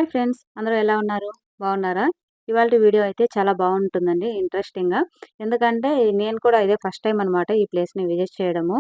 Hi friends! అందరూ ఎలా ఉన్నారు? బాగున్నారా? ఇవాల్టి వీడియో అయితే చాలా బాగుంటుందండి ఇంట్రెస్టింగ్‌గా. ఎందుకంటే నేను కూడా ఇదే ఫస్ట్ టైమ్ అనమాట ఈ ప్లేస్‌ని విజిట్ చేయడము.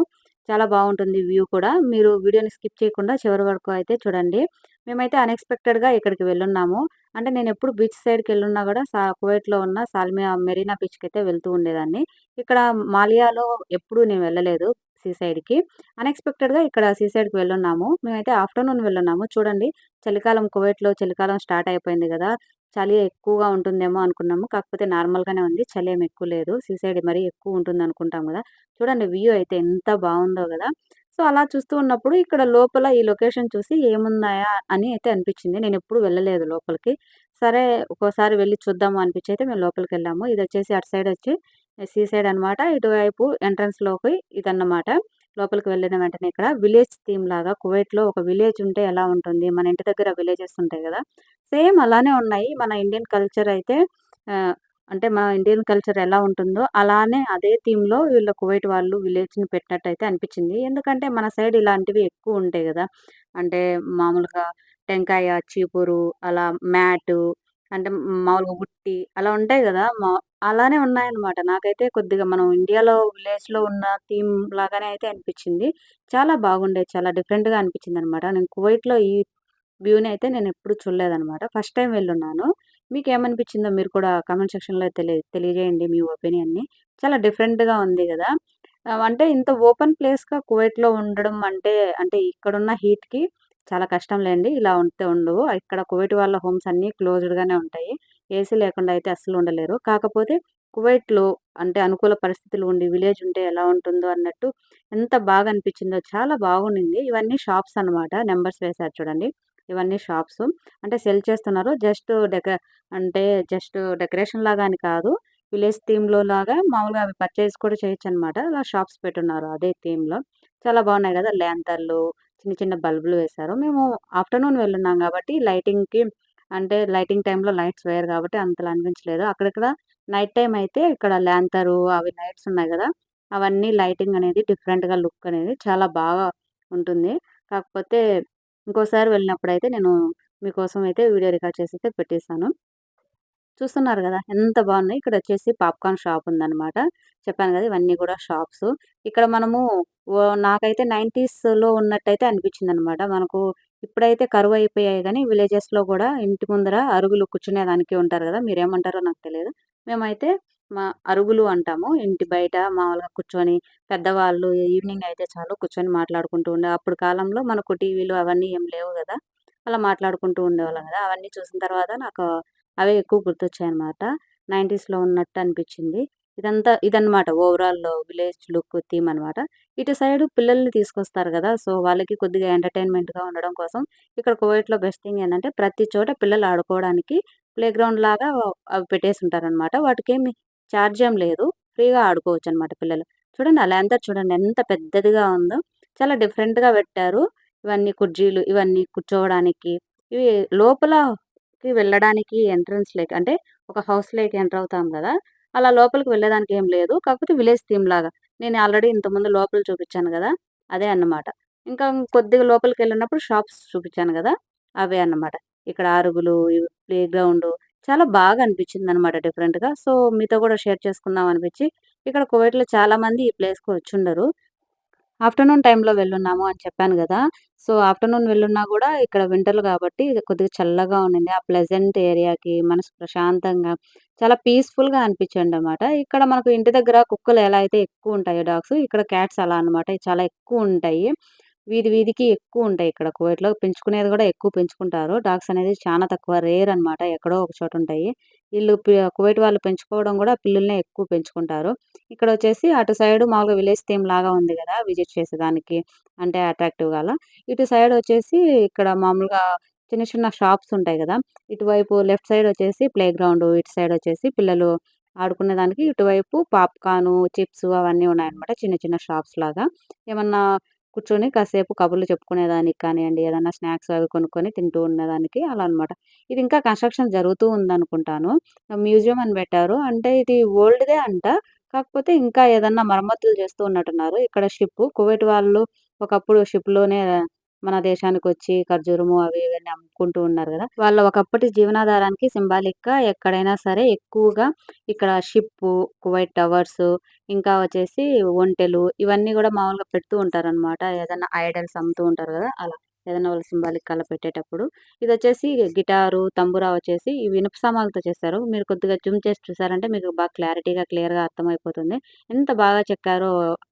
చాలా బాగుంటుంది వ్యూ కూడా. మీరు వీడియోని స్కిప్ చేయకుండా చివరి వరకు అయితే చూడండి. మేమైతే అన్‌ఎక్స్‌పెక్టెడ్‌గా ఇక్కడికి వెళ్ళున్నాము. అంటే నేనెప్పుడు బీచ్ సైడ్‌కెళ్ళున్నా గూడా కువైట్‌లో ఉన్న సాల్మియా మెరీనా బీచ్‌కైతే వెళ్తూ ఉండేదాన్ని. ఇక్కడ మాలియాలో ఎప్పుడూ నేను వెళ్ళలేదు సీ సైడ్‌కి. అన్‌ఎక్స్‌పెక్టెడ్‌గా ఇక్కడ సీ సైడ్‌కి వెళ్ళున్నాము. మేమైతే ఆఫ్టర్‌నూన్ వెళ్ళున్నాము. చూడండి చలికాలం కువైట్‌లో చలికాలం స్టార్ట్ అయిపోయింది గదా! చలి ఎక్కువగా ఉంటుందేమో అనుకున్నాము. కాకపోతే నార్మల్‌గానే ఉంది. చలేమి ఎక్కువ లేదు. సీ సైడ్ మరీ ఎక్కువ ఉంటుందనుకుంటాం గదా! చూడండి వ్యూ అయితే ఎంత బావుందో గదా! సో, అలా చూస్తూ ఉన్నప్పుడు ఇక్కడ లోపల ఈ లొకేషన్ చూసి ఏమున్నాయా అని అయితే అనిపిచ్చింది. నేనెప్పుడు వెళ్ళలేదు లోపలికి. సరే ఒక్కోసారి వెళ్లి చూద్దాము అనిపిచ్చి అయితే మేము లోపలికెళ్ళాము. ఇదొచ్చేసి అటు సైడొచ్చి సీ సైడ్ అనమాట. ఇటువైపు ఎంట్రన్స్‌లోకి ఇదన్నమాట. లోపలికి వెళ్ళిన వెంటనే ఇక్కడ విలేజ్ థీమ్ లాగా కువైట్‌లో ఒక విలేజ్ ఉంటే ఎలా ఉంటుంది? మన ఇంటి దగ్గర విలేజెస్ ఉంటాయి గదా! సేమ్ అలానే ఉన్నాయి. మన ఇండియన్ కల్చర్ అయితే ఆహ్, అంటే మన ఇండియన్ కల్చర్ ఎలా ఉంటుందో అలానే అదే థీమ్‌లో వీళ్ళు కువైట్ వాళ్ళు విలేజ్‌ని పెట్టినట్టయితే అనిపిచ్చింది. ఎందుకంటే మన సైడ్ ఇలాంటివి ఎక్కువుంటాయి గదా! అంటే మామూలుగా టెంకాయ, చీపురు అలా మ్యాటు అంటే మామూలుగా బుట్టి అలా ఉంటాయి గదా! అలానే ఉన్నాయన్నమాట. నాకైతే కొద్దిగా మనం ఇండియాలో విలేజ్‌లో ఉన్న థీమ్ లాగానే అయితే అనిపిచ్చింది. చాలా బాగుండేది. చాలా డిఫరెంట్‌గా అనిపిచ్చిందనమాట. నేను కువైట్‌లో ఈ వ్యూని అయితే నేనెప్పుడు చూడలేదనమాట. First time వెళ్ళున్నాను. మీకేమనిపిచ్చిందో మీరు కూడా కామెంట్ సెక్షన్‌లో తెలియజేయండి మీ ఒపీనియన్‌ని. చాలా డిఫరెంట్‌గా ఉంది గదా! అంటే ఇంత ఓపెన్ ప్లేస్‌గా కువైట్‌లో ఉండడం అంటే ఇక్కడున్న హీట్‌కి చాలా కష్టంలేండి. ఇలా ఉంటే ఉండవు. ఇక్కడ కువైట్ వాళ్ళ హోమ్స్ అన్నీ క్లోజ్డ్‌గానే ఉంటాయి. ఏసీ లేకుండా అయితే అస్సలు ఉండలేరు. కాకపోతే కువైట్‌లో అంటే అనుకూల పరిస్థితులు ఉండి విలేజ్ ఉంటే ఎలా ఉంటుందో అన్నట్టు ఎంత బాగా అనిపిచ్చిందో చాలా బాగుండింది. ఇవన్నీ షాప్స్ అన్నమాట. నంబర్స్ వేశారు చూడండి. ఇవన్నీ షాప్సు. అంటే సెల్ చేస్తున్నారు. అంటే జస్ట్ డెకరేషన్ లాగా అని కాదు. విలేజ్ థీమ్‌లో లాగా మామూలుగా అవి పర్చేజ్ కూడా చేయొచ్చనమాట. అలా షాప్స్ పెట్టున్నారు అదే థీమ్‌లో. చాలా బాగున్నాయి గదా! ల్యాంతర్లు, చిన్న చిన్న బల్బులు వేశారు. మేము ఆఫ్టర్‌నూన్ వెళ్ళున్నాం గాబట్టి లైటింగ్‌కి అంటే లైటింగ్ టైమ్‌లో లైట్స్ వేయరు గాబట్టి అంతలా అనిపించలేదు. అక్కడిక్కడ నైట్ టైమ్ అయితే ఇక్కడ ల్యాంతరు అవి లైట్స్ ఉన్నాయి గదా! అవన్నీ లైటింగ్ అనేది డిఫరెంట్‌గా లుక్ అనేది చాలా బాగా ఉంటుంది. కాకపోతే ఇంకోసారి వెళ్ళినప్పుడైతే నేను మీకోసం అయితే వీడియో రికార్డ్ చేసైతే పెట్టేసాను. చూస్తున్నారు గదా! ఎంత బావున్నాయి. ఇక్కడొచ్చేసి పాప్‌కార్న్ షాప్ ఉందనమాట. చెప్పాను గదా! ఇవన్నీ గూడా షాప్సు. ఇక్కడ మనము నాకైతే 90స్‌లో ఉన్నట్టయితే అనిపించిందనమాట. మనకు ఇప్పుడైతే కరువయిపోయాయి గానీ, విలేజెస్‌లో గూడా ఇంటి ముందర అరుగులు కూర్చునేదానికి ఉంటారు గదా! మీరేమంటారో నాకు తెలియదు. మేమైతే అరుగులు అంటాము. ఇంటి బయట మామూలుగా కూర్చొని పెద్దవాళ్ళు ఈవినింగ్ అయితే చాలు కూర్చొని మాట్లాడుకుంటూ అప్పుడు కాలంలో మనకు టీవీలు అవన్నీ ఏం లేవు గదా! అలా మాట్లాడుకుంటూ ఉండేవాళ్ళం గదా! అవన్నీ చూసిన తర్వాత నాకు అవే ఎక్కువ గుర్తొచ్చాయన్నమాట. 90స్‌లో ఉన్నట్టు అనిపిచ్చింది. ఇదన్నమాట ఓవరాల్ విలేజ్ లుక్ థీమ్ అనమాట. ఇటు సైడు పిల్లల్ని తీసుకొస్తారు గదా! సో, వాళ్ళకి కొద్దిగా ఎంటర్‌టైన్‌మెంట్‌గా ఉండడం కోసం ఇక్కడ కువైట్‌లో బెస్ట్ థింగ్ ఏందంటే ప్రతి చోట పిల్లలు ఆడుకోవడానికి ప్లే గ్రౌండ్ లాగా అవి పెట్టేసుంటారనమాట. వాటికేమి చార్జ్ ఏం లేదు. ఫ్రీగా ఆడుకోవచ్చనమాట పిల్లలు. చూడండి ఆ లాంతర్ చూడండి ఎంత పెద్దదిగా ఉందో. చాలా డిఫరెంట్‌గా పెట్టారు. ఇవన్నీ కుర్చీలు ఇవన్నీ కూర్చోవడానికి. ఇవి లోపలకి వెళ్ళడానికి అంటే ఒక హౌస్‌లోకి ఎంటర్ అవుతాం గదా! అలా లోపలికి వెళ్ళడానికి ఏం లేదు. కాకపోతే విలేజ్ థీమ్ లాగా. నేను ఆల్రెడీ ఇంతకుముందు లోపల చూపిచ్చాను గదా! అదే అన్నమాట. ఇంకా కొద్దిగా లోపలికెళ్ళినప్పుడు షాప్స్ చూపిచ్చాను గదా! అవే అన్నమాట. ఇక్కడ అరుగులు, ప్లే గ్రౌండు చాలా బాగా అనిపిచ్చిందనమాట డిఫరెంట్‌గా. సో, మీతో గూడా షేర్ చేసుకుందాం అనిపిచ్చి ఇక్కడ కువైట్‌లో చాలా మంది ఈ ప్లేస్‌కి వచ్చుండరు. ఆఫ్టర్‌నూన్ టైమ్‌లో వెళ్ళున్నాము అని చెప్పాను గదా! సో, ఆఫ్టర్‌నూన్ వెళ్ళున్నా గూడా ఇక్కడ వింటర్‌లు గాబట్టి ఇది కొద్దిగా చల్లగా ఉండింది. ఆ ప్లెజెంట్ ఏరియాకి మనసు ప్రశాంతంగా చాలా పీస్‌ఫుల్‌గా అనిపిచ్చిందనమాట. ఇక్కడ మనకు ఇంటి దగ్గర కుక్కలు ఎలా అయితే ఎక్కువుంటాయో డాగ్స్, ఇక్కడ క్యాట్స్ అలా అన్నమాట. చాలా ఎక్కువుంటాయి. వీధి వీధికి ఎక్కువుంటాయి ఇక్కడ కువైట్‌లో. పెంచుకునేది గూడా ఎక్కువ పెంచుకుంటారు. డాగ్స్ అనేది చానా తక్కువ రేర్ అనమాట. ఎక్కడో ఒక చోటుంటాయి. కువైట్ వాళ్ళు పెంచుకోవడం గూడా పిల్లుల్నే ఎక్కువ పెంచుకుంటారు. ఇక్కడొచ్చేసి అటు సైడు మామూలుగా విలేజ్ థీమ్ లాగా ఉంది గదా! విజిట్ చేసేదానికి అంటే అట్రాక్టివ్‌గా అలా. ఇటు సైడొచ్చేసి ఇక్కడ మామూలుగా చిన్న చిన్న షాప్స్ ఉంటాయి గదా! ఇటువైపు లెఫ్ట్ సైడొచ్చేసి ప్లే గ్రౌండు, ఇటు సైడొచ్చేసి పిల్లలు ఆడుకునేదానికి, ఇటువైపు పాప్‌కార్ను, చిప్సు అవన్నీ ఉన్నాయన్నమాట. చిన్న చిన్న షాప్స్ లాగా. ఏమన్నా కూర్చొని కాసేపు కబుర్లు చెప్పుకునేదానికి కానియండి, ఏదన్నా స్నాక్స్ అవి కొనుక్కొని తింటూ ఉండడానికి అలా అన్నమాట. ఇది ఇంకా కన్‌స్ట్రక్షన్ జరుగుతూ ఉందనుకుంటాను. మ్యూజియం అని పెట్టారు. అంటే ఇది ఓల్డ్‌దే అంట. కాకపోతే ఇంకా ఏదన్నా మరమ్మతులు చేస్తూ ఉన్నట్టున్నారు. ఇక్కడ కువైట్ వాళ్ళు ఒకప్పుడు షిప్‌లోనే మన దేశానికొచ్చి ఖర్జూరము అవి ఇవన్నీ అమ్ముకుంటూ ఉన్నారు గదా! వాళ్ళ ఒకప్పటి జీవనాధారానికి సింబాలిక్‌గా ఎక్కడైనా సరే ఎక్కువగా ఇక్కడ షిప్పు, కువైట్ టవర్సు, ఇంకా వచ్చేసి ఒంటెలు ఇవన్నీ గూడా మామూలుగా పెడుతూ ఉంటారనమాట. ఏదన్నా ఐడల్స్ అమ్ముతూ ఉంటారు గదా! అలా. ఏదైనా వాళ్ళు సింబాలిక్ అలా పెట్టేటప్పుడు. ఇదొచ్చేసి గిటారు, తంబురా వచ్చేసి ఇవి ఇనుప సామాన్లతో చేస్తారు. మీరు కొద్దిగా జూమ్ చేసి చూసారంటే మీకు బాగా క్లారిటీగా, క్లియర్‌గా అర్థమైపోతుంది. ఎంత బాగా చెక్కారో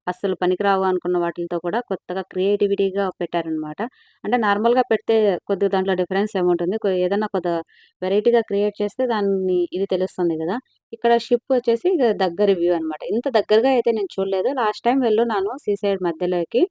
అస్సలు పనికిరావు అనుకున్న వాటిలతో కూడా కొత్తగా క్రియేటివిటీగా పెట్టారనమాట. అంటే నార్మల్‌గా పెడితే కొద్దిగా దాంట్లో డిఫరెన్స్ ఏముంటుంది. ఏదన్నా కొద్దిగా వెరైటీగా క్రియేట్ చేస్తే దాన్ని ఇది తెలుస్తుంది గదా! ఇక్కడ షిప్ వచ్చేసి దగ్గర వ్యూ అనమాట. ఇంత దగ్గరగా అయితే నేను చూడలేదు. లాస్ట్ టైమ్ వెళ్ళున్నాను సీసైడ్ మధ్యలోకి.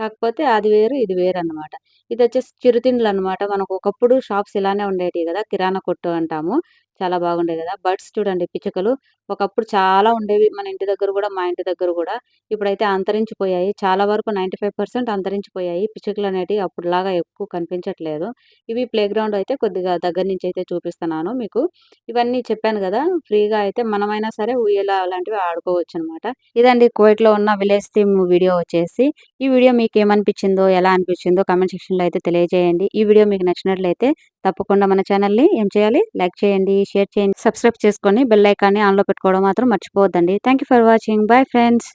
కాకపోతే అది వేరు, ఇది వేరనమాట. ఇదొచ్చేసి చిరుతిండ్లనమాట. మనకు ఒకప్పుడు షాప్స్ ఇలానే ఉండేటియి గదా! కిరాణా కొట్టు అంటాము. చాలా బాగుండేది గదా! బర్డ్స్ చూడండి పిచ్చుకలు. ఒకప్పుడు చాలా ఉండేవి. మన ఇంటి దగ్గర గూడా, మా ఇంటి దగ్గర గూడా. ఇప్పుడైతే అంతరించిపోయాయి. చాలా వరకు 95% అంతరించిపోయాయి. పిచ్చుకలనేటియి అప్పుడులాగా ఎక్కువ కనిపించట్లేదు. ఇవి ప్లే గ్రౌండ్ అయితే కొద్దిగా దగ్గర నుంచయితే చూపిస్తున్నాను మీకు. ఇవన్నీ చెప్పాను గదా! ఫ్రీగా అయితే మనమైనా సరే ఊయల అలాంటివి ఆడుకోవచ్చనమాట. ఇదండి కువైట్‌లో ఉన్న విలేజ్ థీమ్ వీడియో వచ్చేసి. ఈ వీడియో మీకేమనిపించిందో, ఎలా అనిపించిందో కామెంట్ సెక్షన్‌లో అయితే తెలియజేయండి. ఈ వీడియో మీకు నచ్చినట్లయితే తప్పకుండా మన ఛానెల్‌ని ఏం చేయాలి? లైక్ చేయండి, షేర్ చేయండి, సబ్స్క్రైబ్ చేసుకొని బెల్ ఐకాన్‌ని ఆన్‌లో పెట్టుకోవడం మాత్రం మర్చిపోవద్దండి. Thank you for watching. Bye friends.